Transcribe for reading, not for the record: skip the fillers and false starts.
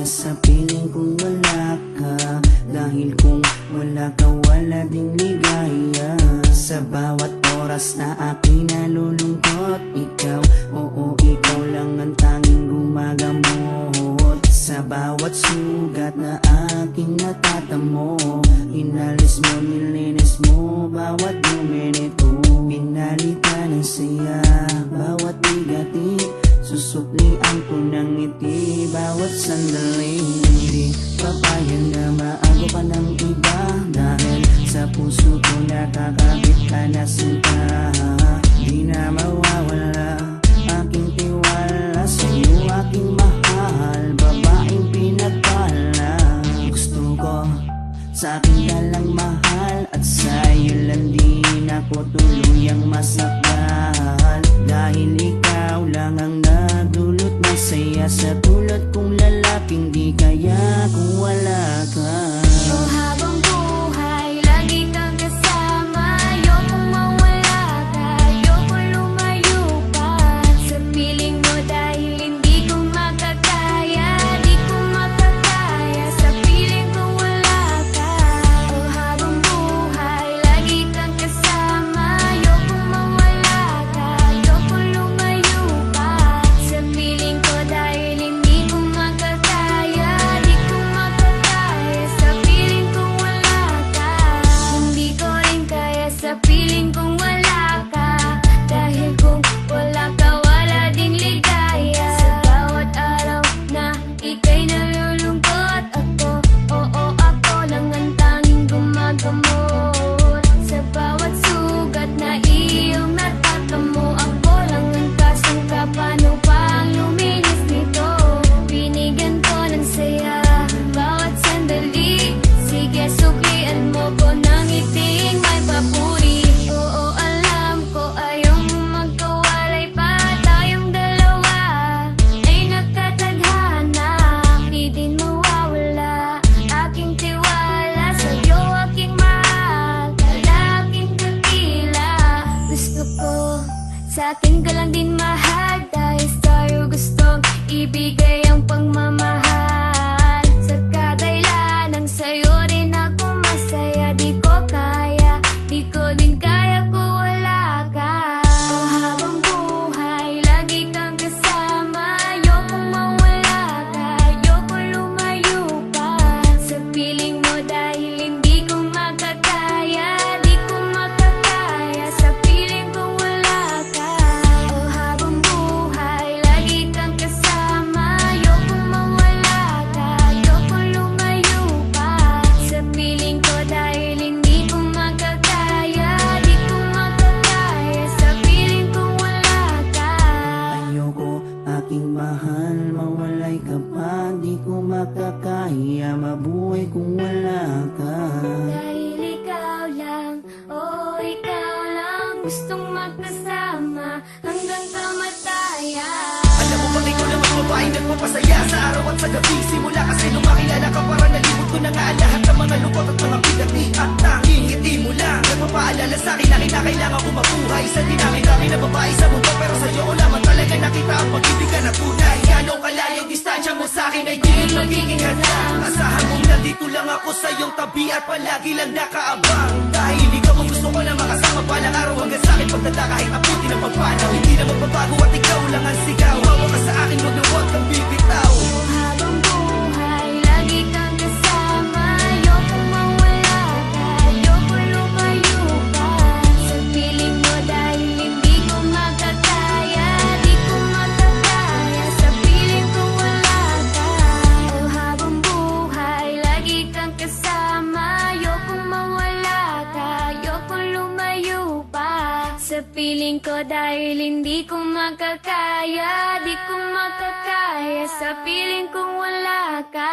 sa piling kung wala ka. Dahil kung wala ka, wala ding ligaya. Sa bawat oras na aking nalulungkot, ikaw, oo, ikaw lang ang tanging gumagamot. Sa bawat sugat na aking natatamo, inalis mo, nilinis mo bawat dumi nito. Pinalitan ng saya bawat bigati, susuklian ko ng ngiti bawat sandali. Hindi papayag na maago ka ng iba, dahil sa puso ko nakakabit ka na sinta. Di na mawawala aking tiwala sa'yo, aking mahal, babaeng pinagpala. Gusto ko sa akin ka lang mahal, at sa'yo lang din ako tuluyang masakal. Dahil ikaw lang ang nagdulot ng saya sa tulad kong lalaking di kaya kung wala ka. Oh, habang buhay, lagi kang kasama. Ayokong mawala ka, ayokong lumayo pa sa piling mo, dahil hindi ko makakaya, di ko makakaya sa piling kung wala ka. Oh, habang buhay, lagi kang kasama. Ayokong mawala ka, ayokong lumayo pa sa piling ko, dahil hindi ko makakaya, di ko makakaya sa piling kung wala ka. Hindi ko rin kaya sa piling kung wala ka, dahil kung wala ka, wala ding ligaya. Sa bawat araw na ika'y nalulungkot, ako, oo, ako lang ang tanging gumagamot. Sa bawat sugat na iyong natatamo, ako lang ang kasangka. Paano pa ang luminis nito? Binigyan ko ng saya bawat sandali. Sige, suklian mo ko ng ngiting may papuri. Oo, alam ko ayaw mo magkawalay pa, tayong dalawa ay nagkatadhana. Di din mawawala aking tiwala sa'yo, aking mahal, lalaking dakila. Gusto ko sa akin ka lang din mahal, dahil sa'yo gustong ibigay ang pagmamahal. Sa kadailan ng sa'yo rin ako masaya, di ko kaya, di ko din kaya kung wala ka. Oh, habang buhay, lagi kang kasama. Ayokong mawala ka, ayokong lumayo pa sa piling mo, dahil hindi ko makakaya, di ko makakaya sa piling kung wala ka. Oh, habang buhay, lagi kang kasama. Ayokong mawala ka, ayokong lumayo pa sa piling ko, dahil hindi ko makakaya, di ko makakaya sa piling kung wala ka. Ayoko, aking mahal, mawalay ka pa, di ko makakaya mabuhay kung wala ka. Dahil ikaw lang, oh ikaw lang, gustong magkasama hanggang kamatayan. Alam mo bang ikaw lang ang babaeng nagpapasaya sa araw at sa gabi? Simula kasi nung makilala ka, parang nalimot ko na nga ang lahat ng mga lungkot at mga bigati. At tanging ngiti mo lang nagpapaalala sa'kin na kinakailangan ko mabuhay. Sa dinami-dami na babae sa mundo, pero sa'yo ko lamang talaga nakita ang pag-ibig na tunay. Gano'ng kalayong distansya mo sa'kin ay di rin magiging hadlang. Asahan mong nandito lang ako sa iyong tabi at palagi lang nakaabang. Dahil ikaw ang gusto ko na makasama balang araw hanggang sa'kin pagdala kahit abutin ang pagpanaw. Hindi na magbabago at ikaw lang ang sigaw. Hawa ka sa akin, wag na wag kang bibitaw. Habang buhay, lagi kang kasama. Ayokong mawala ka, ayokong lumayo pa sa piling mo, dahil hindi ko makakaya, di ko makakaya sa piling kung wala ka. Oh, habang buhay, lagi kang kasama. Ayokong mawala ka, ayokong lumayo pa sa piling ko, dahil hindi ko makakaya, di ko makakaya sa piling kung wala ka.